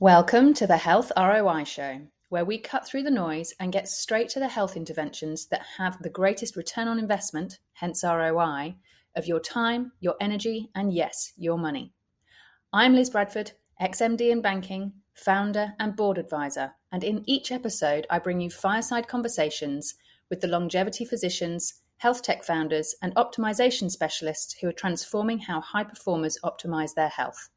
Welcome to the Health ROI Show, where we cut through the noise and get straight to the health interventions that have the greatest return on investment, hence ROI, of your time, your energy, and yes, your money. I'm Liz Bradford, ex-MD in banking, founder and board advisor, and in each episode I bring you fireside conversations with the longevity physicians, health tech founders, and optimization specialists who are transforming how high performers optimize their health.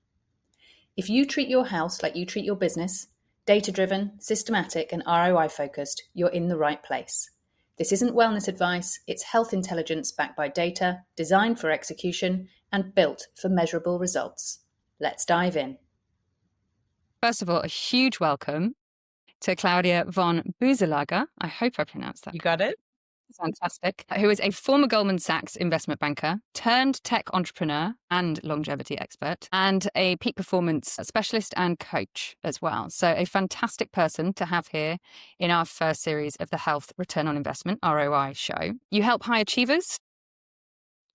If you treat your health like you treat your business, data-driven, systematic, and ROI-focused, you're in the right place. This isn't wellness advice, it's health intelligence backed by data, designed for execution, and built for measurable results. Let's dive in. First of all, a huge welcome to Claudia von Boeselager. I hope I pronounced that. You got it? Fantastic. Who is a former Goldman Sachs investment banker, turned tech entrepreneur and longevity expert, and a peak performance specialist and coach as well. So a fantastic person to have here in our first series of the Health Return on Investment, ROI show. You help high achievers,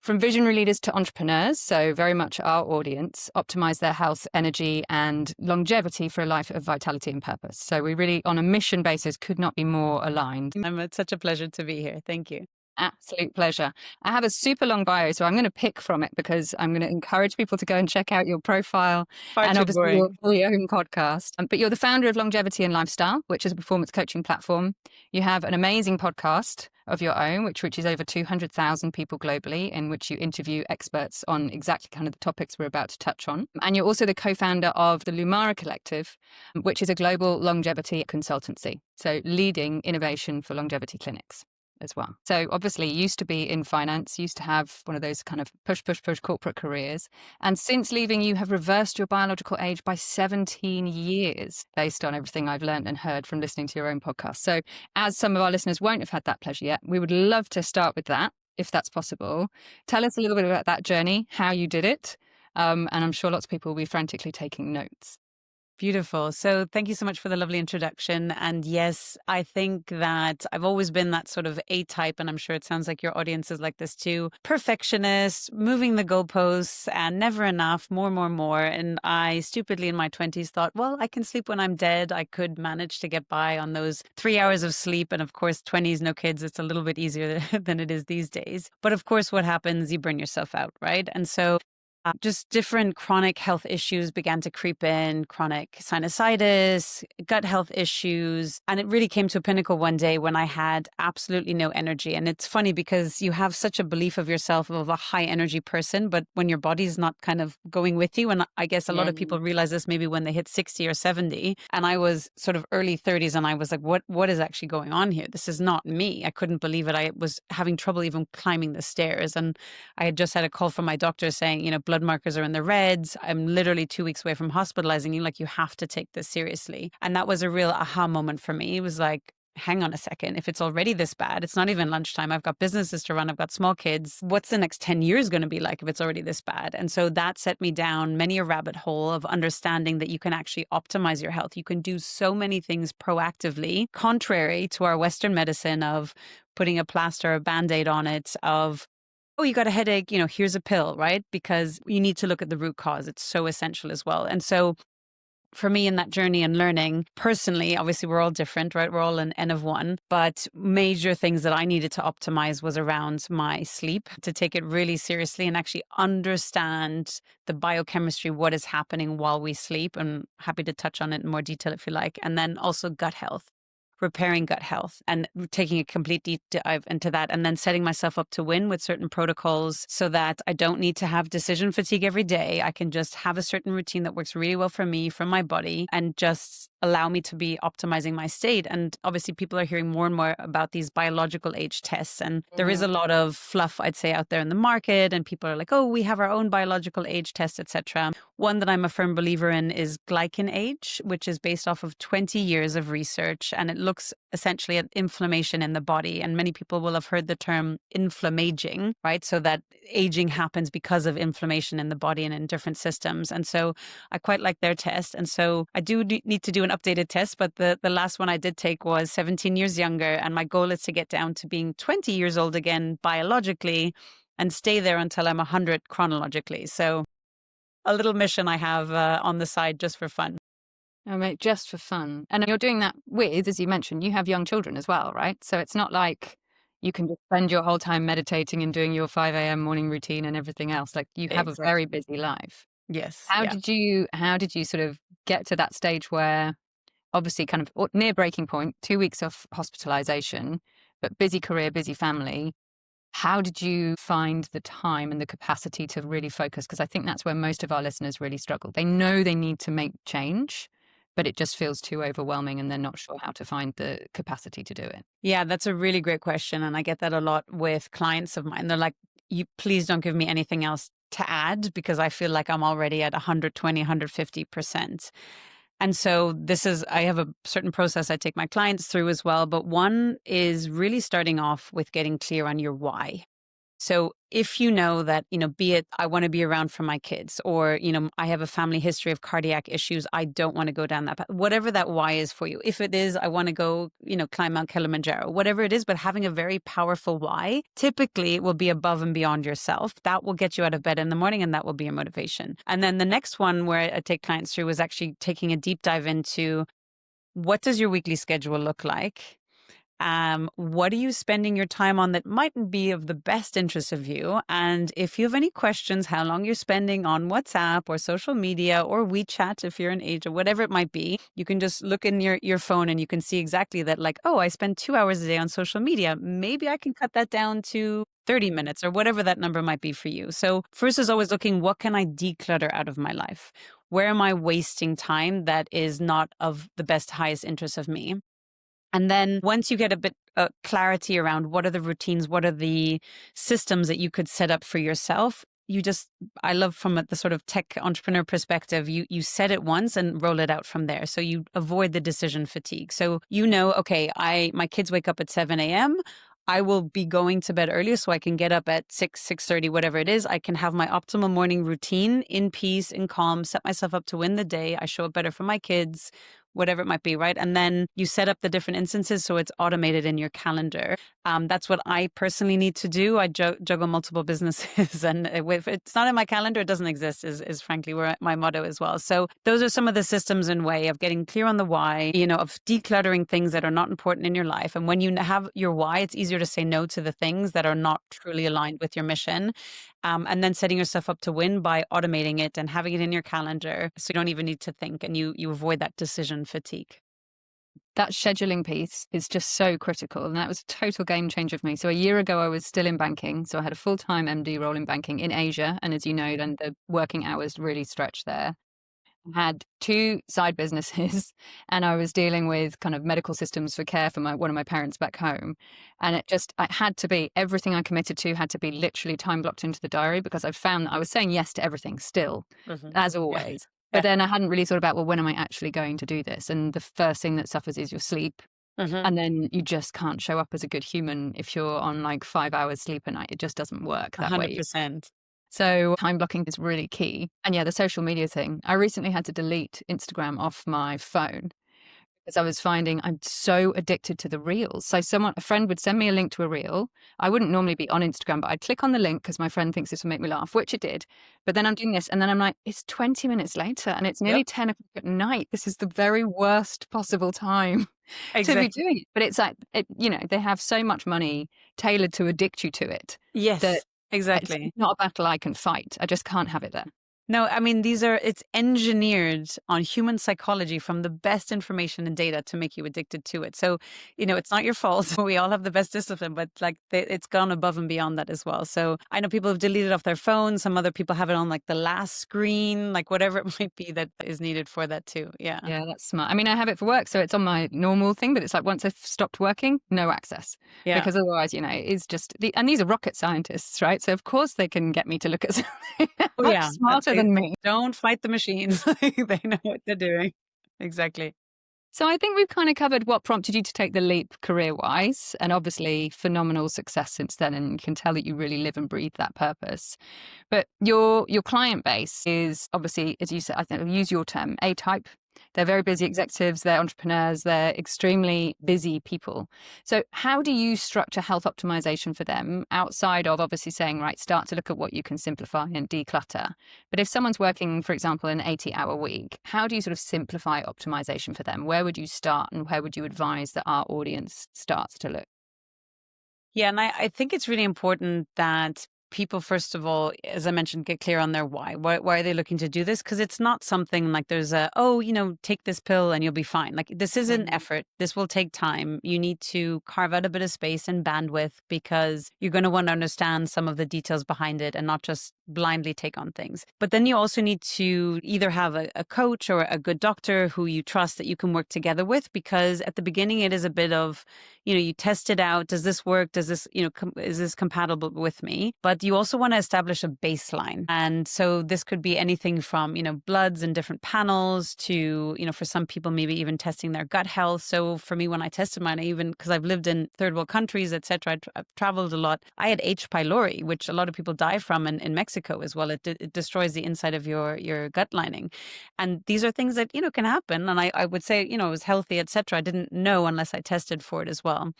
from visionary leaders to entrepreneurs, so very much our audience, optimize their health, energy, and longevity for a life of vitality and purpose. So we really, on a mission basis, could not be more aligned. It's such a pleasure to be here. Thank you. Absolute pleasure. I have a super long bio, so I'm going to pick from it because I'm going to encourage people to go and check out your profile and obviously your own podcast. But you're the founder of Longevity and Lifestyle, which is a performance coaching platform. You have an amazing podcast of your own, which reaches over 200,000 people globally, in which you interview experts on exactly kind of the topics we're about to touch on. And you're also the co-founder of the Lumara Collective, which is a global longevity consultancy, so leading innovation for longevity clinics as well. So obviously you used to be in finance, used to have one of those kind of push corporate careers. And since leaving, you have reversed your biological age by 17 years based on everything I've learned and heard from listening to your own podcast. So as some of our listeners won't have had that pleasure yet, we would love to start with that, if that's possible. Tell us a little bit about that journey, how you did it. And I'm sure lots of people will be frantically taking notes. Beautiful. So thank you so much for the lovely introduction. And yes, I think that I've always been that sort of A-type, and I'm sure it sounds like your audience is like this too. Perfectionist, moving the goalposts and never enough, more. And I stupidly in my 20s thought, well, I can sleep when I'm dead. I could manage to get by on those 3 hours of sleep. And of course, 20s, no kids, it's a little bit easier than it is these days. But of course, what happens, you burn yourself out, right? And so just different chronic health issues began to creep in, chronic sinusitis, gut health issues. And it really came to a pinnacle one day when I had absolutely no energy. And it's funny because you have such a belief of yourself of a high energy person, but when your body's not kind of going with you, and I guess a lot of people realize this maybe when they hit 60 or 70, and I was sort of early 30s and I was like, what is actually going on here? This is not me. I couldn't believe it. I was having trouble even climbing the stairs. And I had just had a call from my doctor saying, blood markers are in the reds. I'm literally 2 weeks away from hospitalizing you. Like, you have to take this seriously. And that was a real aha moment for me. It was like, hang on a second. If it's already this bad, it's not even lunchtime. I've got businesses to run. I've got small kids. What's the next 10 years going to be like if it's already this bad? And so that set me down many a rabbit hole of understanding that you can actually optimize your health. You can do so many things proactively, contrary to our Western medicine of putting a plaster, a Band-Aid on it, of oh, you got a headache, here's a pill, right? Because you need to look at the root cause. It's so essential as well. And so for me in that journey and learning personally, obviously we're all different, right? We're all an N of one, but major things that I needed to optimize was around my sleep, to take it really seriously and actually understand the biochemistry, what is happening while we sleep. And happy to touch on it in more detail if you like. And then also gut health. Repairing gut health and taking a complete deep dive into that, and then setting myself up to win with certain protocols so that I don't need to have decision fatigue every day. I can just have a certain routine that works really well for me, for my body, and just allow me to be optimizing my state. And obviously people are hearing more and more about these biological age tests. And there is a lot of fluff, I'd say, out there in the market. And people are like, oh, we have our own biological age test, etc. One that I'm a firm believer in is glycan age, which is based off of 20 years of research. And it looks essentially at inflammation in the body. And many people will have heard the term inflammaging, right? So that aging happens because of inflammation in the body and in different systems. And so I quite like their test. And so I do need to do an updated test, but the last one I did take was 17 years younger. And my goal is to get down to being 20 years old again biologically and stay there until I'm 100 chronologically. So a little mission I have on the side just for fun. Oh, mate, just for fun. And you're doing that with, as you mentioned, you have young children as well, right? So it's not like you can just spend your whole time meditating and doing your 5 a.m. morning routine and everything else. Like you have a very Exactly. busy life. Yes. How Yeah. did you sort of get to that stage where obviously kind of near breaking point, 2 weeks off hospitalization, but busy career, busy family? How did you find the time and the capacity to really focus? Because I think that's where most of our listeners really struggle. They know they need to make change, but it just feels too overwhelming and they're not sure how to find the capacity to do it. Yeah, that's a really great question. And I get that a lot with clients of mine. They're like, you please don't give me anything else to add because I feel like I'm already at 120, 150%. And so I have a certain process I take my clients through as well. But one is really starting off with getting clear on your why. So if you know that, be it I want to be around for my kids or, I have a family history of cardiac issues, I don't want to go down that path, whatever that why is for you. If it is, I want to go, climb Mount Kilimanjaro, whatever it is, but having a very powerful why, typically it will be above and beyond yourself. That will get you out of bed in the morning and that will be your motivation. And then the next one where I take clients through is actually taking a deep dive into what does your weekly schedule look like? What are you spending your time on that mightn't be of the best interest of you? And if you have any questions, how long you're spending on WhatsApp or social media or WeChat, if you're in Asia, whatever it might be, you can just look in your phone and you can see exactly that, like, oh, I spend 2 hours a day on social media. Maybe I can cut that down to 30 minutes or whatever that number might be for you. So first is always looking, what can I declutter out of my life? Where am I wasting time that is not of the best, highest interest of me? And then once you get a bit clarity around what are the routines, what are the systems that you could set up for yourself, I love from the sort of tech entrepreneur perspective, you set it once and roll it out from there. So you avoid the decision fatigue. So okay, my kids wake up at 7 a.m. I will be going to bed earlier so I can get up at 6:30, whatever it is. I can have my optimal morning routine in peace, in calm, set myself up to win the day. I show up better for my kids, whatever it might be, right? And then you set up the different instances so it's automated in your calendar. That's what I personally need to do. I juggle multiple businesses, and if it's not in my calendar, it doesn't exist. Is frankly where my motto as well. So those are some of the systems and way of getting clear on the why. Of decluttering things that are not important in your life. And when you have your why, it's easier to say no to the things that are not truly aligned with your mission. And then setting yourself up to win by automating it and having it in your calendar so you don't even need to think and you avoid that decision fatigue. That scheduling piece is just so critical. And that was a total game changer for me. So a year ago, I was still in banking. So I had a full-time MD role in banking in Asia. And as you know, then the working hours really stretched there. Had 2 side businesses and I was dealing with kind of medical systems for care for one of my parents back home. And it had to be, everything I committed to had to be literally time blocked into the diary because I found that I was saying yes to everything still, as always. But then I hadn't really thought about, well, when am I actually going to do this? And the first thing that suffers is your sleep. And then you just can't show up as a good human if you're on like 5 hours sleep a night. It just doesn't work that way. 100%. So time blocking is really key. And yeah, the social media thing. I recently had to delete Instagram off my phone because I was finding I'm so addicted to the reels. So a friend would send me a link to a reel. I wouldn't normally be on Instagram, but I'd click on the link because my friend thinks this will make me laugh, which it did. But then I'm doing this and then I'm like, it's 20 minutes later and it's nearly 10 o'clock at night. This is the very worst possible time to be doing it. But it's like, they have so much money tailored to addict you to it. Yes, exactly. It's not a battle I can fight. I just can't have it there. No, I mean, it's engineered on human psychology from the best information and data to make you addicted to it. So, it's not your fault. We all have the best discipline, but it's gone above and beyond that as well. So I know people have deleted off their phones. Some other people have it on like the last screen, like whatever it might be that is needed for that too. Yeah. Yeah, that's smart. I mean, I have it for work, so it's on my normal thing, but it's like once I've stopped working, no access. Yeah. Because otherwise, it's just, and these are rocket scientists, right? So of course they can get me to look at something much smarter than me. Don't fight the machines. They know what they're doing. Exactly. So I think we've kind of covered what prompted you to take the leap career-wise, and obviously phenomenal success since then, and you can tell that you really live and breathe that purpose. But your client base is obviously, as you said, I think I'll use your term, A-type. They're very busy executives, they're entrepreneurs, they're extremely busy people. So how do you structure health optimization for them outside of obviously saying, right, start to look at what you can simplify and declutter? But if someone's working, for example, an 80-hour week, how do you sort of simplify optimization for them? Where would you start and where would you advise that our audience starts to look? Yeah, and I think it's really important that people, first of all, as I mentioned, get clear on their why. Why are they looking to do this? Because it's not something like there's a, oh, take this pill and you'll be fine. Like this is an effort. This will take time. You need to carve out a bit of space and bandwidth because you're going to want to understand some of the details behind it and not just blindly take on things. But then you also need to either have a coach or a good doctor who you trust that you can work together with, because at the beginning it is a bit of, you test it out. Does this work? Does this, is this compatible with me? But you also want to establish a baseline. And so this could be anything from, bloods and different panels to, for some people, maybe even testing their gut health. So for me, when I tested mine, because I've lived in third world countries, etc., I've traveled a lot. I had H. pylori, which a lot of people die from in Mexico as well. It destroys the inside of your gut lining. And these are things that, can happen. And I would say, it was healthy, etc. I didn't know unless I tested for it as well.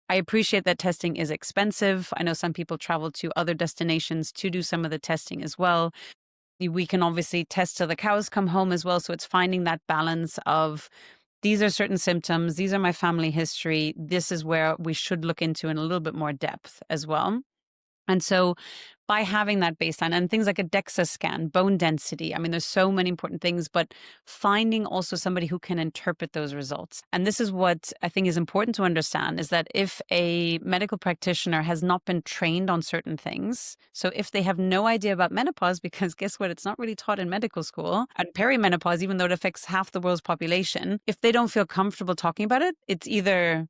I appreciate that testing is expensive. I know some people travel to other destinations to do some of the testing as well. We can obviously test till the cows come home as well. So it's finding that balance of these are certain symptoms, these are my family history. This is where we should look into in a little bit more depth as well. And so by having that baseline and things like a DEXA scan, bone density, I mean, there's so many important things, but finding also somebody who can interpret those results. And this is what I think is important to understand, is that if a medical practitioner has not been trained on certain things, so if they have no idea about menopause, because guess what, it's not really taught in medical school, and perimenopause, even though it affects half the world's population, if they don't feel comfortable talking about it, it's either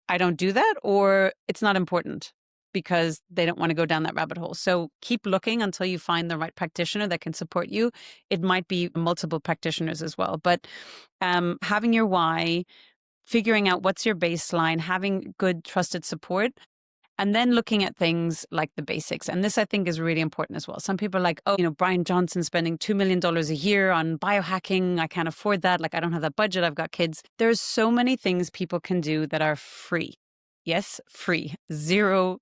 I don't do that or it's not important, because they don't want to go down that rabbit hole. So keep looking until you find the right practitioner that can support you. It might be multiple practitioners as well, but having your why, figuring out what's your baseline, having good trusted support, and then looking at things like the basics. And this, I think, is really important as well. Some people are like, oh, Brian Johnson's spending $2 million a year on biohacking. I can't afford that. Like, I don't have that budget. I've got kids. There's so many things people can do that are free. Yes, free. $0,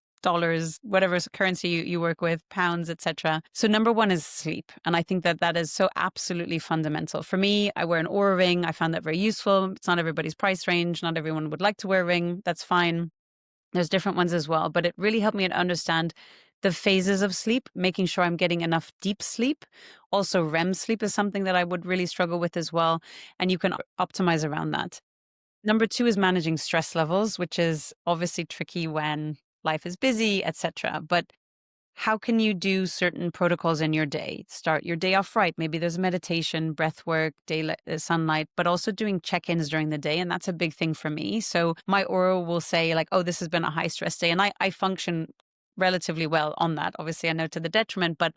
whatever currency you work with, pounds, etc. So number one is sleep. And I think that is so absolutely fundamental. For me, I wear an Oura ring. I found that very useful. It's not everybody's price range. Not everyone would like to wear a ring. That's fine. There's different ones as well, but it really helped me to understand the phases of sleep, making sure I'm getting enough deep sleep. Also, REM sleep is something that I would really struggle with as well. And you can optimize around that. Number two is managing stress levels, which is obviously tricky when life is busy, etc. But how can you do certain protocols in your day? Start your day off right. Maybe there's meditation, breath work, daylight, sunlight, but also doing check-ins during the day. And that's a big thing for me. So my Aura will say like, oh, this has been a high stress day. And I function relatively well on that. Obviously, I know to the detriment, but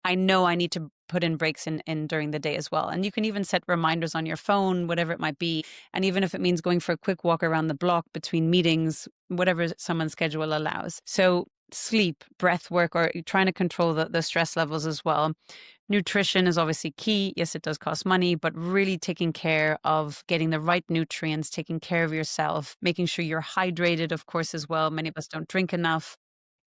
I know I need to put in breaks in during the day as well. And you can even set reminders on your phone, whatever it might be. And even if it means going for a quick walk around the block between meetings, whatever someone's schedule allows. So sleep, breath work, or trying to control the stress levels as well. Nutrition is obviously key. Yes, it does cost money, but really taking care of getting the right nutrients, taking care of yourself, making sure you're hydrated, of course, as well. Many of us don't drink enough.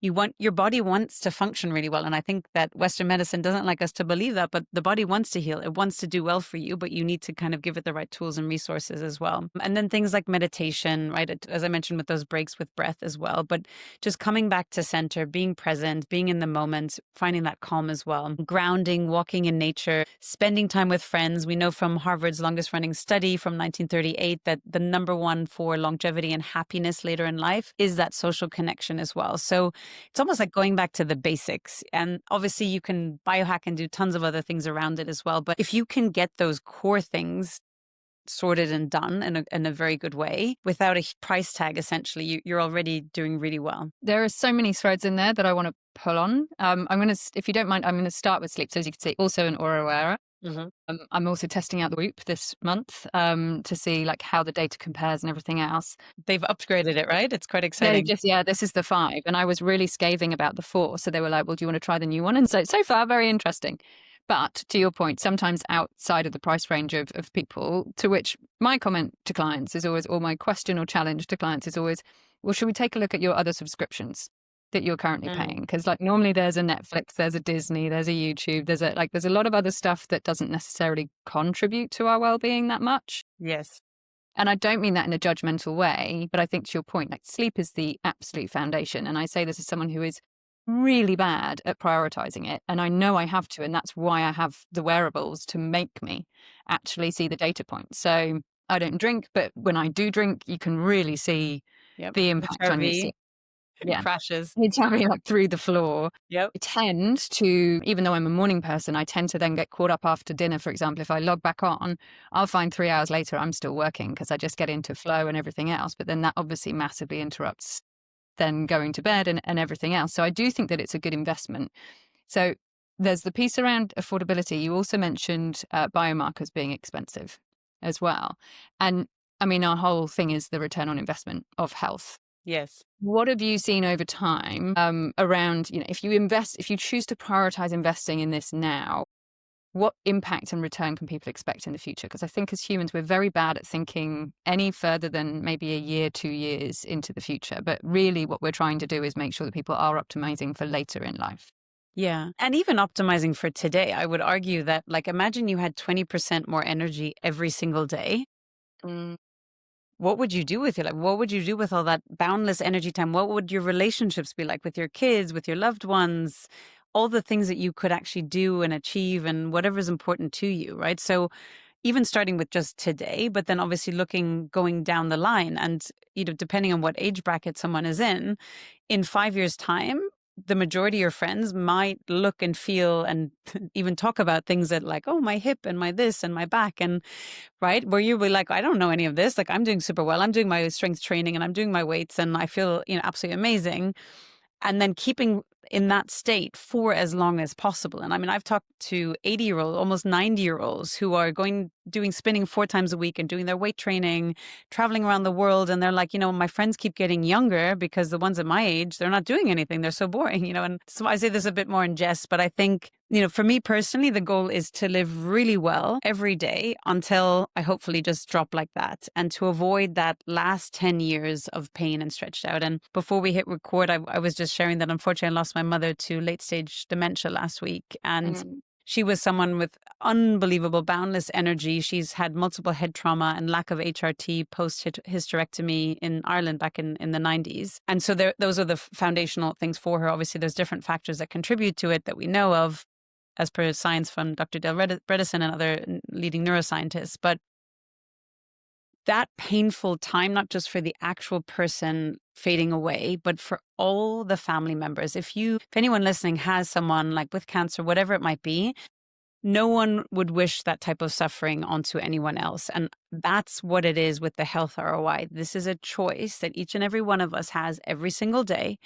Your body wants to function really well. And I think that Western medicine doesn't like us to believe that, but the body wants to heal. It wants to do well for you, but you need to kind of give it the right tools and resources as well. And then things like meditation, right? As I mentioned with those breaks with breath as well, but just coming back to center, being present, being in the moment, finding that calm as well. Grounding, walking in nature, spending time with friends. We know from Harvard's longest running study from 1938 that the number one for longevity and happiness later in life is that social connection as well. So it's almost like going back to the basics. And obviously you can biohack and do tons of other things around it as well. But if you can get those core things sorted and done in a very good way without a price tag, essentially, you're already doing really well. There are so many threads in there that I want to pull on. I'm going to, if you don't mind, I'm going to start with sleep. So as you can see, also an Aura wearer. Mm-hmm. I'm also testing out the Whoop this month to see like how the data compares and everything else. They've upgraded it, right? It's quite exciting. This is the 5, and I was really scathing about the 4. So they were like, "Well, do you want to try the new one?" And so far, very interesting. But to your point, sometimes outside of the price range of people, to which my comment to clients is always, or my question or challenge to clients is always, well, should we take a look at your other subscriptions that you're currently paying? Because like normally there's a Netflix, there's a Disney, there's a YouTube, there's a lot of other stuff that doesn't necessarily contribute to our well-being that much. Yes. And I don't mean that in a judgmental way, but I think to your point, like sleep is the absolute foundation. And I say this as someone who is really bad at prioritizing it. And I know I have to. And that's why I have the wearables to make me actually see the data points. So I don't drink, but when I do drink, you can really see the impact on your sleep. Yeah. Crashes. It's having like through the floor. Yep. I tend to, even though I'm a morning person, I tend to then get caught up after dinner, for example. If I log back on, I'll find 3 hours later I'm still working because I just get into flow and everything else. But then that obviously massively interrupts then going to bed and everything else. So I do think that it's a good investment. So there's the piece around affordability. You also mentioned biomarkers being expensive as well. And I mean, our whole thing is the return on investment of health. Yes. What have you seen over time around, if you choose to prioritize investing in this now, what impact and return can people expect in the future? Because I think as humans, we're very bad at thinking any further than maybe a year, 2 years into the future. But really what we're trying to do is make sure that people are optimizing for later in life. Yeah. And even optimizing for today, I would argue that, like, imagine you had 20% more energy every single day. What would you do with your life? What would you do with all that boundless energy time? What would your relationships be like with your kids, with your loved ones? All the things that you could actually do and achieve and whatever is important to you, right? So even starting with just today, but then obviously going down the line and, depending on what age bracket someone is in 5 years' time, the majority of your friends might look and feel and even talk about things that like, oh, my hip and my this and my back and right? Where you were like, I don't know any of this. Like, I'm doing super well. I'm doing my strength training and I'm doing my weights and I feel, absolutely amazing. And then keeping in that state for as long as possible. And I mean, I've talked to 80-year-olds, almost 90-year-olds who are doing spinning 4 times a week and doing their weight training, traveling around the world. And they're like, my friends keep getting younger because the ones at my age, they're not doing anything. They're so boring, and so I say this a bit more in jest, but I think, for me personally, the goal is to live really well every day until I hopefully just drop like that and to avoid that last 10 years of pain and stretched out. And before we hit record, I was just sharing that unfortunately I lost my mother to late stage dementia last week. And she was someone with unbelievable, boundless energy. She's had multiple head trauma and lack of HRT post-hysterectomy in Ireland back in the 90s. And so those are the foundational things for her. Obviously, there's different factors that contribute to it that we know of, as per science from Dr. Dale Bredesen and other leading neuroscientists. But that painful time, not just for the actual person fading away, but for all the family members. If anyone listening has someone like with cancer, whatever it might be, no one would wish that type of suffering onto anyone else. And that's what it is with the health ROI. This is a choice that each and every one of us has every single day.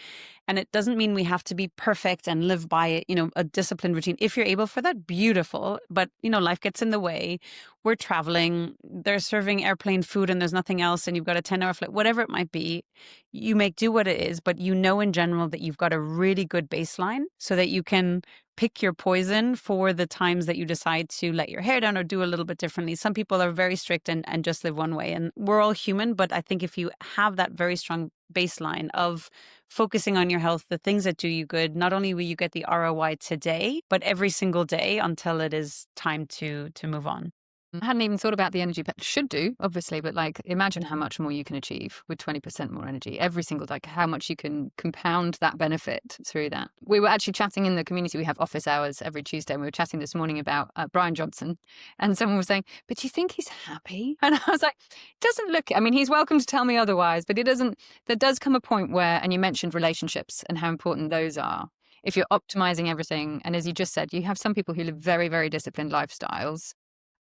And it doesn't mean we have to be perfect and live by it, a disciplined routine. If you're able for that, beautiful. But, life gets in the way. We're traveling, they're serving airplane food and there's nothing else. And you've got a 10-hour flight, whatever it might be. You make do what it is, but in general that you've got a really good baseline so that you can pick your poison for the times that you decide to let your hair down or do a little bit differently. Some people are very strict and just live one way. And we're all human. But I think if you have that very strong baseline of focusing on your health, the things that do you good, not only will you get the ROI today, but every single day until it is time to move on. I hadn't even thought about the energy, but should do, obviously, but like imagine how much more you can achieve with 20% more energy every single day, how much you can compound that benefit through that. We were actually chatting in the community. We have office hours every Tuesday. And we were chatting this morning about Brian Johnson, and someone was saying, but do you think he's happy? And I was like, doesn't look, I mean, he's welcome to tell me otherwise, but there does come a point where, and you mentioned relationships and how important those are. If you're optimizing everything, and as you just said, you have some people who live very, very disciplined lifestyles.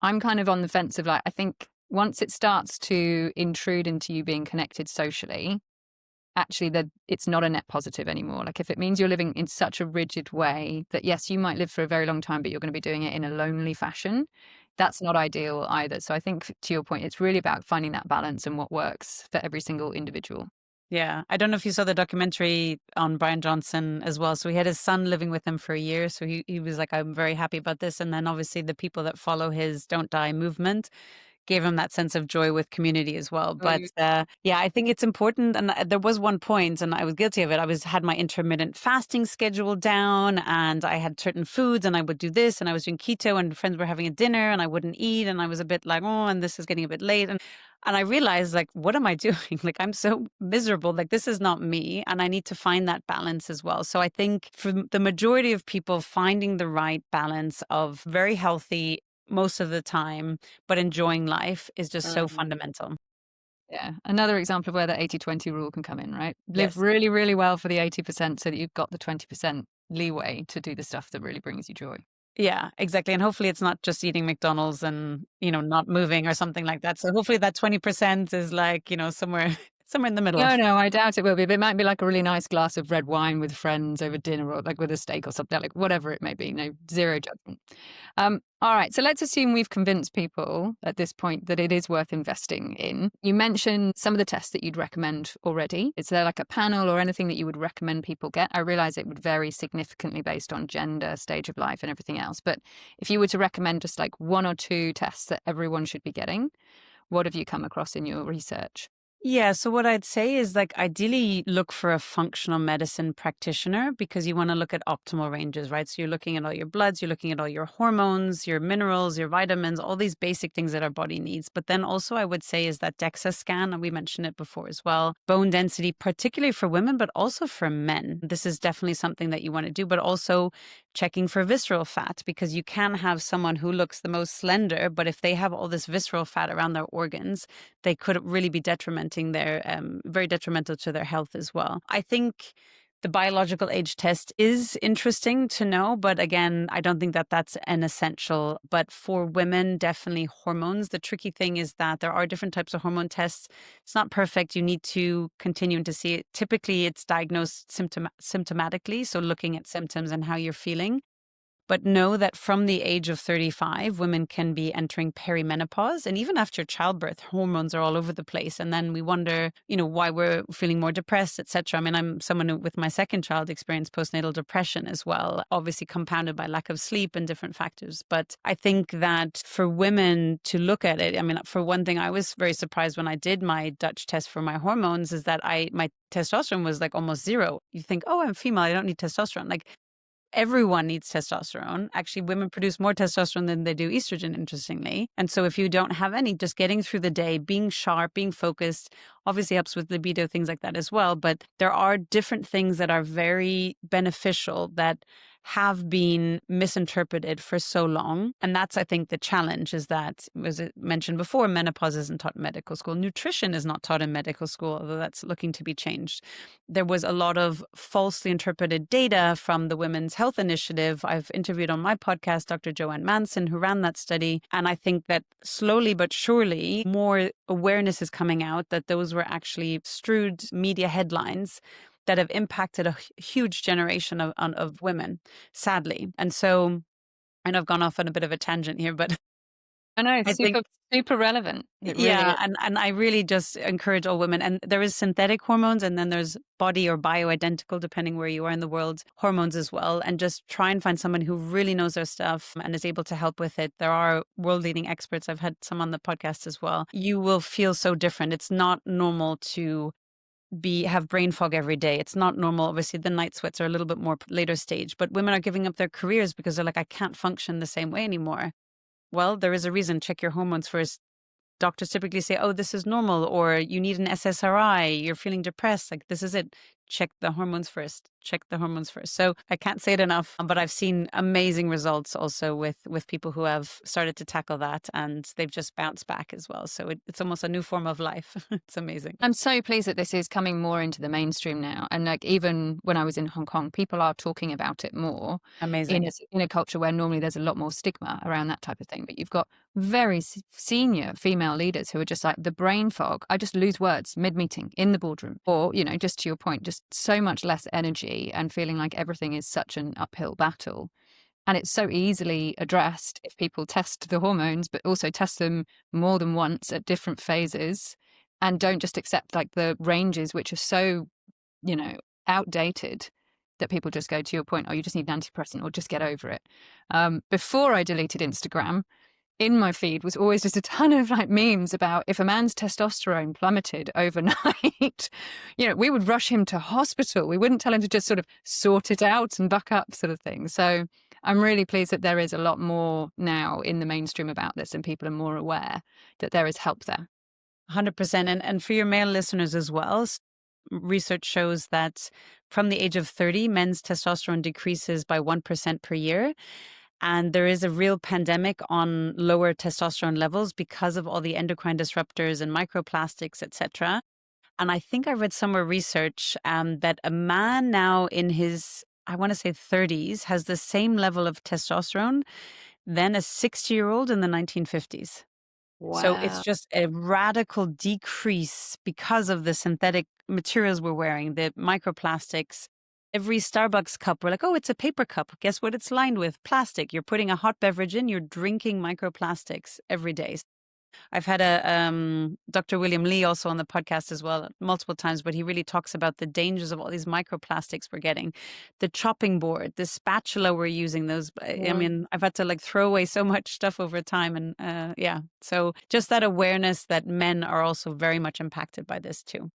I'm kind of on the fence of like, I think once it starts to intrude into you being connected socially, actually that it's not a net positive anymore. Like if it means you're living in such a rigid way that yes, you might live for a very long time, but you're going to be doing it in a lonely fashion, that's not ideal either. So I think to your point, it's really about finding that balance and what works for every single individual. Yeah. I don't know if you saw the documentary on Brian Johnson as well. So he had his son living with him for a year. So he was like, I'm very happy about this. And then obviously the people that follow his Don't Die movement gave him that sense of joy with community as well. But yeah, I think it's important. And there was one point, and I was guilty of it. I had my intermittent fasting schedule down, and I had certain foods, and I would do this, and I was doing keto, and friends were having a dinner, and I wouldn't eat, and I was a bit like, oh, and this is getting a bit late, and I realized, like, what am I doing? Like, I'm so miserable. Like, this is not me, and I need to find that balance as well. So I think for the majority of people, finding the right balance of very healthy most of the time, but enjoying life is just so fundamental. Yeah. Another example of where the 80-20 rule can come in, right? Live Yes. really, really well for the 80% so that you've got the 20% leeway to do the stuff that really brings you joy. Yeah, exactly. And hopefully it's not just eating McDonald's and, not moving or something like that. So hopefully that 20% is like, somewhere somewhere in the middle. No, I doubt it will be. But it might be like a really nice glass of red wine with friends over dinner or like with a steak or something, like whatever it may be. No, zero judgment. All right. So let's assume we've convinced people at this point that it is worth investing in. You mentioned some of the tests that you'd recommend already. Is there like a panel or anything that you would recommend people get? I realize it would vary significantly based on gender, stage of life, and everything else. But if you were to recommend just like one or two tests that everyone should be getting, what have you come across in your research? Yeah, so what I'd say is like ideally look for a functional medicine practitioner because you want to look at optimal ranges, right? So you're looking at all your bloods, you're looking at all your hormones, your minerals, your vitamins, all these basic things that our body needs. But then also I would say is that DEXA scan, and we mentioned it before as well, bone density, particularly for women, but also for men. This is definitely something that you want to do, but also checking for visceral fat because you can have someone who looks the most slender, but if they have all this visceral fat around their organs, they could really be very detrimental to their health as well. I think the biological age test is interesting to know, but again, I don't think that that's an essential. But for women, definitely hormones. The tricky thing is that there are different types of hormone tests. It's not perfect. You need to continue to see it. Typically, it's diagnosed symptomatically, so looking at symptoms and how you're feeling. But know that from the age of 35, women can be entering perimenopause. And even after childbirth, hormones are all over the place. And then we wonder, why we're feeling more depressed, etc. I mean, I'm someone who, with my second child, experienced postnatal depression as well, obviously compounded by lack of sleep and different factors. But I think that for women to look at it, I mean, for one thing, I was very surprised when I did my Dutch test for my hormones is that my testosterone was like almost zero. You think, oh, I'm female, I don't need testosterone. Like, everyone needs testosterone. Actually, women produce more testosterone than they do estrogen, interestingly. And so if you don't have any, just getting through the day, being sharp, being focused, obviously helps with libido, things like that as well. But there are different things that are very beneficial that have been misinterpreted for so long. And that's, I think, the challenge is that, as it mentioned before, menopause isn't taught in medical school. Nutrition is not taught in medical school, although that's looking to be changed. There was a lot of falsely interpreted data from the Women's Health Initiative. I've interviewed on my podcast Dr. Joanne Manson, who ran that study. And I think that slowly but surely more awareness is coming out that those were actually strewed media headlines that have impacted a huge generation of women, sadly. And so I know I've gone off on a bit of a tangent here, but I know, I think super relevant. It really yeah, is. and I really just encourage all women. And there is synthetic hormones, and then there's body or bioidentical, depending where you are in the world, hormones as well. And just try and find someone who really knows their stuff and is able to help with it. There are world leading experts. I've had some on the podcast as well. You will feel so different. It's not normal to have brain fog every day. It's not normal. Obviously, the night sweats are a little bit more later stage, but women are giving up their careers because they're like, I can't function the same way anymore. Well, there is a reason. Check your hormones first. Doctors typically say, oh, this is normal, or you need an SSRI, you're feeling depressed. Like, this is it. Check the hormones first. Check the hormones first. So I can't say it enough, but I've seen amazing results also with people who have started to tackle that, and they've just bounced back as well. So it's almost a new form of life. It's amazing. I'm so pleased that this is coming more into the mainstream now. And like even when I was in Hong Kong, people are talking about it more. Amazing. In a culture where normally there's a lot more stigma around that type of thing. But you've got very senior female leaders who are just like the brain fog. I just lose words mid-meeting in the boardroom. Or, just to your point, just so much less energy and feeling like everything is such an uphill battle. And it's so easily addressed if people test the hormones, but also test them more than once at different phases and don't just accept like the ranges, which are so, outdated, that people just go, to your point, oh, you just need an antidepressant or just get over it. Before I deleted Instagram, in my feed was always just a ton of like memes about if a man's testosterone plummeted overnight, we would rush him to hospital. We wouldn't tell him to just sort of sort it out and buck up, sort of thing. So I'm really pleased that there is a lot more now in the mainstream about this, and people are more aware that there is help there. 100%. And for your male listeners as well, research shows that from the age of 30, men's testosterone decreases by 1% per year. And there is a real pandemic on lower testosterone levels because of all the endocrine disruptors and microplastics, etc. And I think I read somewhere research that a man now in his, I want to say 30s, has the same level of testosterone than a 60-year-old in the 1950s. Wow. So it's just a radical decrease because of the synthetic materials we're wearing, the microplastics. Every Starbucks cup, we're like, oh, it's a paper cup. Guess what it's lined with? Plastic. You're putting a hot beverage in, you're drinking microplastics every day. I've had Dr. William Lee also on the podcast as well multiple times, but he really talks about the dangers of all these microplastics we're getting. The chopping board, the spatula we're using, those. I mean, I've had to like throw away so much stuff over time. And yeah, so just that awareness that men are also very much impacted by this too.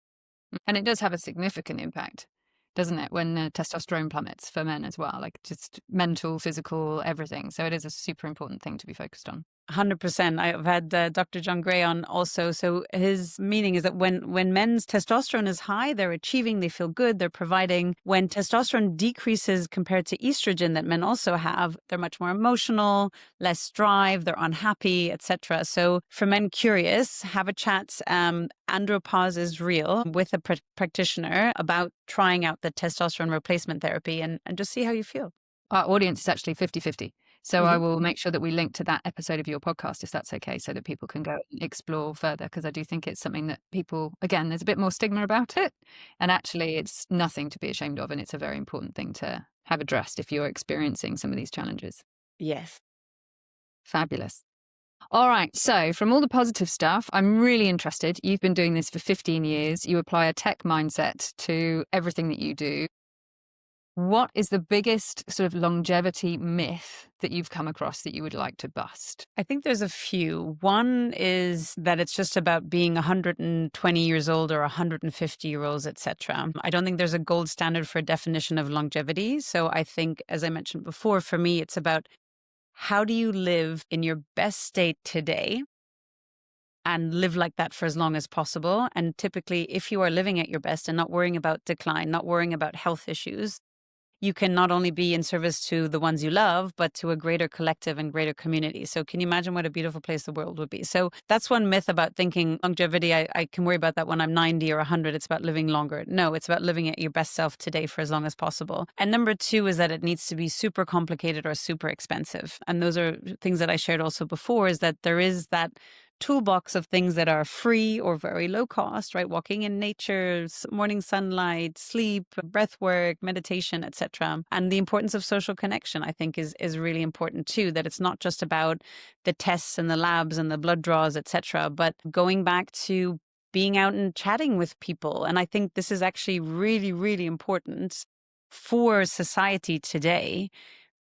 And it does have a significant impact, doesn't it, when testosterone plummets for men as well, like just mental, physical, everything. So it is a super important thing to be focused on. 100%. I've had Dr. John Gray on also. So his meaning is that when men's testosterone is high, they're achieving, they feel good, they're providing. When testosterone decreases compared to estrogen that men also have, they're much more emotional, less drive, they're unhappy, etc. So for men curious, have a chat. Andropause is real with a practitioner about trying out the testosterone replacement therapy and just see how you feel. Our audience is actually 50-50. So I will make sure that we link to that episode of your podcast, if that's okay, so that people can go and explore further, because I do think it's something that people, again, there's a bit more stigma about it. And actually, it's nothing to be ashamed of. And it's a very important thing to have addressed if you're experiencing some of these challenges. Yes. Fabulous. All right. So from all the positive stuff, I'm really interested. You've been doing this for 15 years. You apply a tech mindset to everything that you do. What is the biggest sort of longevity myth that you've come across that you would like to bust? I think there's a few. One is that it's just about being 120 years old or 150 years old, etc. I don't think there's a gold standard for a definition of longevity. So I think, as I mentioned before, for me, it's about how do you live in your best state today and live like that for as long as possible. And typically, if you are living at your best and not worrying about decline, not worrying about health issues, you can not only be in service to the ones you love, but to a greater collective and greater community. So can you imagine what a beautiful place the world would be? So that's one myth about thinking longevity. I can worry about that when I'm 90 or 100. It's about living longer. No, it's about living at your best self today for as long as possible. And number two is that it needs to be super complicated or super expensive. And those are things that I shared also before, is that there is that toolbox of things that are free or very low cost, right? Walking in nature, morning sunlight, sleep, breath work, meditation, etc. And the importance of social connection, I think, is really important too, that it's not just about the tests and the labs and the blood draws, etc., but going back to being out and chatting with people. And I think this is actually really, really important for society today,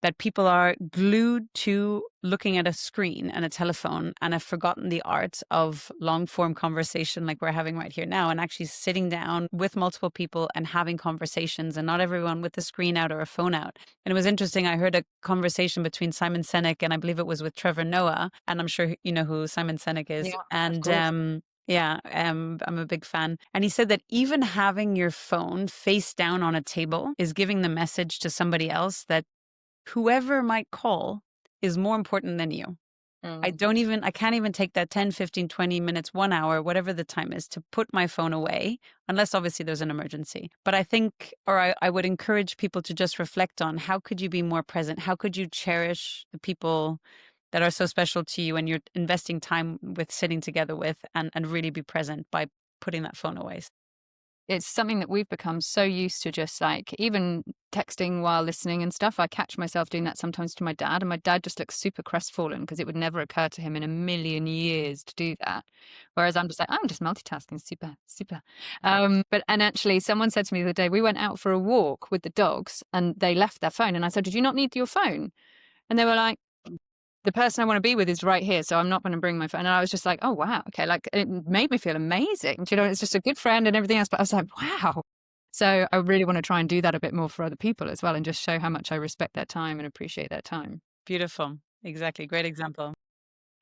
that people are glued to looking at a screen and a telephone and have forgotten the art of long form conversation like we're having right here now, and actually sitting down with multiple people and having conversations, and not everyone with the screen out or a phone out. And it was interesting. I heard a conversation between Simon Sinek and I believe it was with Trevor Noah. And I'm sure you know who Simon Sinek is. Yeah, and I'm a big fan. And he said that even having your phone face down on a table is giving the message to somebody else that whoever might call is more important than you. I can't even take that 10, 15, 20 minutes, 1 hour, whatever the time is, to put my phone away, unless obviously there's an emergency. But I think, I would encourage people to just reflect on how could you be more present? How could you cherish the people that are so special to you and you're investing time with, sitting together with, and really be present by putting that phone away? It's something that we've become so used to, just like even texting while listening and stuff. I catch myself doing that sometimes to my dad, and my dad just looks super crestfallen because it would never occur to him in a million years to do that. Whereas I'm just like, I'm just multitasking, super, super. And actually, someone said to me the other day, we went out for a walk with the dogs and they left their phone. And I said, did you not need your phone? And they were like, the person I want to be with is right here, so I'm not going to bring my phone. And I was just like, oh, wow. Okay. Like, it made me feel amazing. Do you know, it's just a good friend and everything else. But I was like, wow. So I really want to try and do that a bit more for other people as well, and just show how much I respect their time and appreciate their time. Beautiful. Exactly. Great example.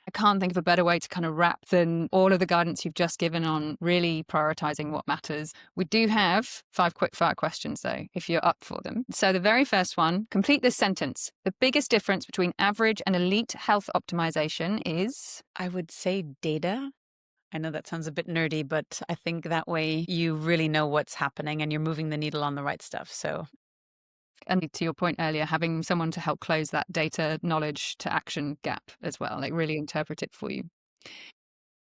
I can't think of a better way to kind of wrap than all of the guidance you've just given on really prioritizing what matters. We do have 5 quick fire questions though, if you're up for them. So the very first one, complete this sentence. The biggest difference between average and elite health optimization is? I would say data. I know that sounds a bit nerdy, but I think that way you really know what's happening and you're moving the needle on the right stuff. So, and to your point earlier, having someone to help close that data knowledge to action gap as well, like really interpret it for you.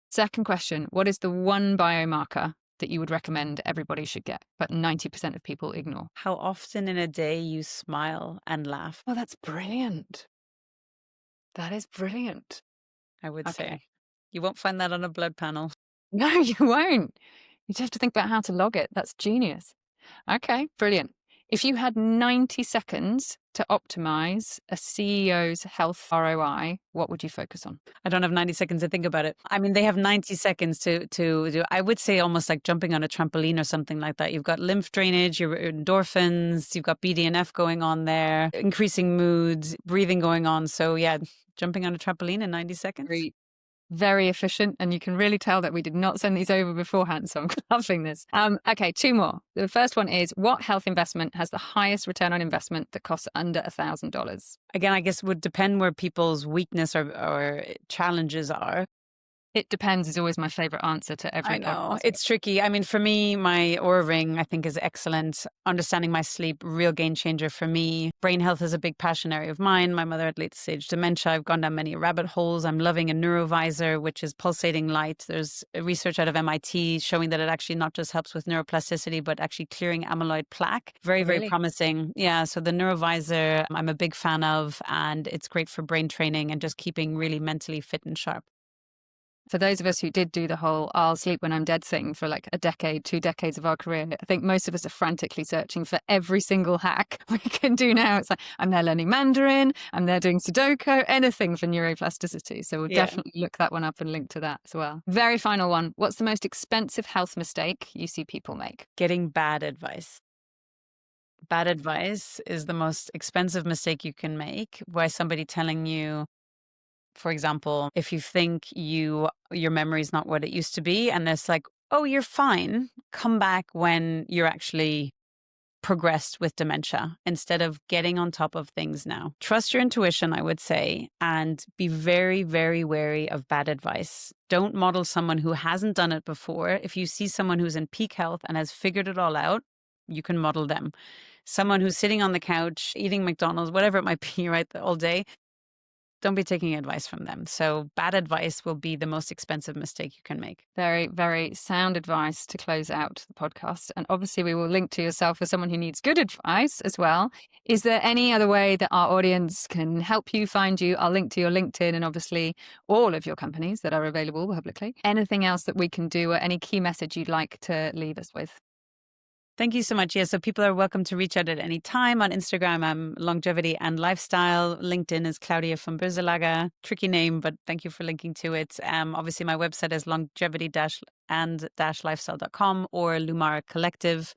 Second question, what is the one biomarker that you would recommend everybody should get, but 90% of people ignore? how often in a day you smile and laugh? Oh, that's brilliant. That is brilliant. I would Okay. say. You won't find that on a blood panel. No, you won't. You just have to think about how to log it. That's genius. Okay, brilliant. If you had 90 seconds to optimize a CEO's health ROI, what would you focus on? I don't have 90 seconds to think about it. I mean, they have 90 seconds to do, I would say almost like jumping on a trampoline or something like that. You've got lymph drainage, your endorphins, you've got BDNF going on there, increasing moods, breathing going on. So yeah, jumping on a trampoline in 90 seconds. Very efficient, and you can really tell that we did not send these over beforehand, so I'm loving this. Okay, 2 more. The first one is, what health investment has the highest return on investment that costs under $1,000? Again, I guess would depend where people's weakness or challenges are. It depends is always my favorite answer to every I know. podcast. It's tricky. I mean, for me, my Aura Ring, I think, is excellent. Understanding my sleep, real game changer for me. Brain health is a big passion area of mine. My mother had late stage dementia. I've gone down many rabbit holes. I'm loving a neurovisor, which is pulsating light. There's research out of MIT showing that it actually not just helps with neuroplasticity, but actually clearing amyloid plaque. Very, very promising. Yeah. So the neurovisor, I'm a big fan of, and it's great for brain training and just keeping really mentally fit and sharp. For those of us who did do the whole I'll sleep when I'm dead thing for like a decade, 2 decades of our career, I think most of us are frantically searching for every single hack we can do now. It's like, I'm there learning Mandarin, I'm there doing Sudoku, anything for neuroplasticity. So we'll definitely look that one up and link to that as well. Very final one. What's the most expensive health mistake you see people make? Getting bad advice. Bad advice is the most expensive mistake you can make by somebody telling you, for example, if you think your memory is not what it used to be, and it's like, oh, you're fine. Come back when you're actually progressed with dementia instead of getting on top of things now. Trust your intuition, I would say, and be very, very wary of bad advice. Don't model someone who hasn't done it before. If you see someone who's in peak health and has figured it all out, you can model them. Someone who's sitting on the couch, eating McDonald's, whatever it might be, right, all day, don't be taking advice from them. So bad advice will be the most expensive mistake you can make. Very, very sound advice to close out the podcast. And obviously we will link to yourself as someone who needs good advice as well. Is there any other way that our audience can help you find you? I'll link to your LinkedIn and obviously all of your companies that are available publicly. Anything else that we can do or any key message you'd like to leave us with? Thank you so much. Yeah, so people are welcome to reach out at any time. On Instagram, I'm Longevity and Lifestyle. LinkedIn is Claudia von Boeselager. Tricky name, but thank you for linking to it. Obviously, my website is longevity-and-lifestyle.com or Lumara Collective,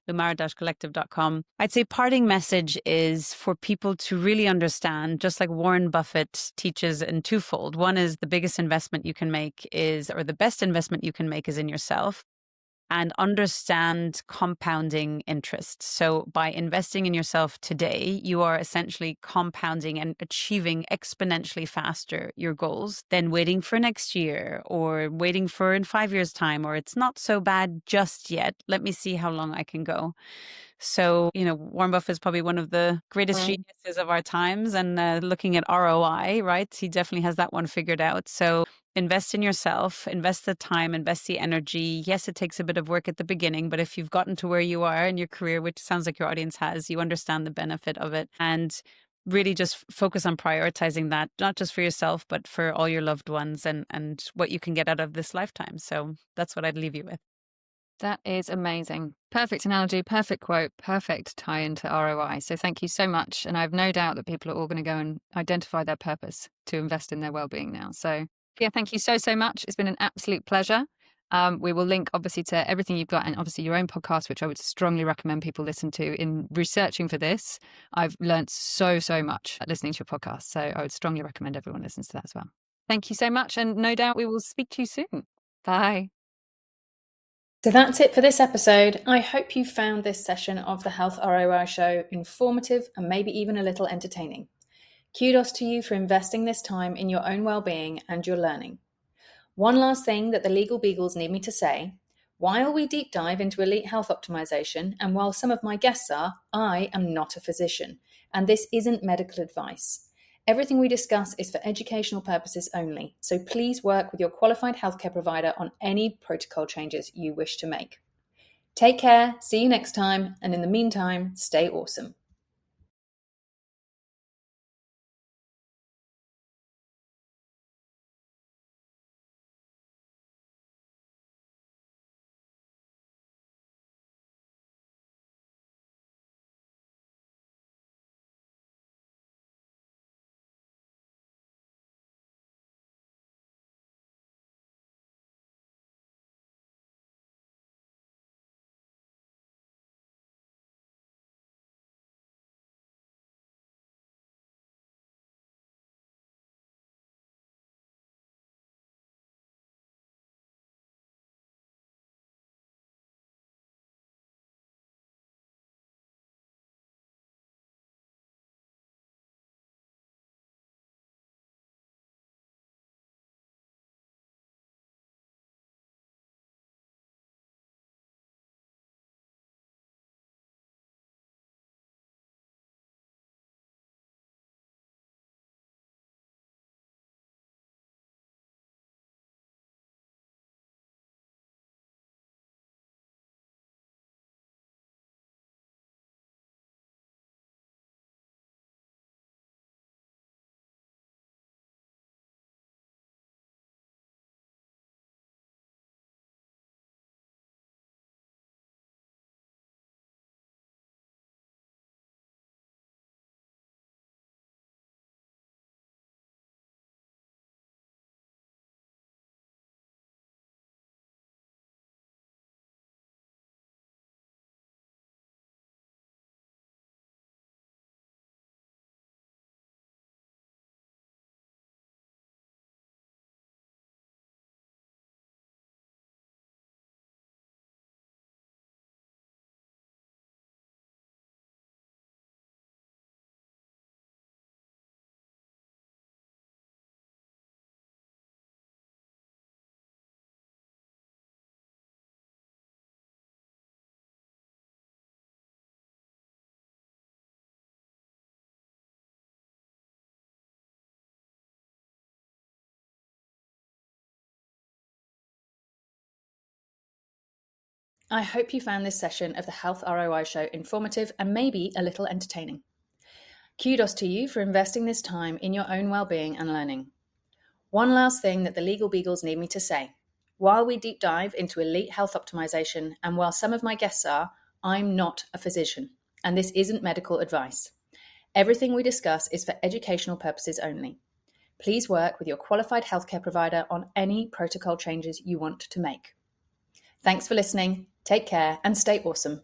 lumara-collective.com. I'd say parting message is for people to really understand, just like Warren Buffett teaches in twofold. One is the biggest investment you can make is, or the best investment you can make is in yourself. And understand compounding interest. So by investing in yourself today, you are essentially compounding and achieving exponentially faster your goals than waiting for next year or waiting for in 5 years' time, or it's not so bad just yet. Let me see how long I can go. So, Warren Buffett is probably one of the greatest geniuses of our times, and looking at ROI, right? He definitely has that one figured out. So invest in yourself, invest the time, invest the energy. Yes, it takes a bit of work at the beginning, but if you've gotten to where you are in your career, which sounds like your audience has, you understand the benefit of it. And really just focus on prioritizing that, not just for yourself, but for all your loved ones and what you can get out of this lifetime. So that's what I'd leave you with. That is amazing. Perfect analogy, perfect quote, perfect tie into ROI. So thank you so much. And I have no doubt that people are all going to go and identify their purpose to invest in their well-being now. So yeah, thank you so, so much. It's been an absolute pleasure. We will link obviously to everything you've got and obviously your own podcast, which I would strongly recommend people listen to. In researching for this, I've learned so, so much listening to your podcast. So I would strongly recommend everyone listens to that as well. Thank you so much. And no doubt we will speak to you soon. Bye. So that's it for this episode. I hope you found this session of the Health ROI Show informative and maybe even a little entertaining. Kudos to you for investing this time in your own well-being and your learning. One last thing that the legal beagles need me to say: while we deep dive into elite health optimization, and while some of my guests are, I am not a physician, and this isn't medical advice. Everything we discuss is for educational purposes only, so please work with your qualified healthcare provider on any protocol changes you wish to make. Take care, see you next time, and in the meantime, stay awesome. I hope you found this session of the Health ROI Show informative and maybe a little entertaining. Kudos to you for investing this time in your own well-being and learning. One last thing that the legal beagles need me to say: while we deep dive into elite health optimization, and while some of my guests are, I'm not a physician, and this isn't medical advice. Everything we discuss is for educational purposes only. Please work with your qualified healthcare provider on any protocol changes you want to make. Thanks for listening. Take care and stay awesome.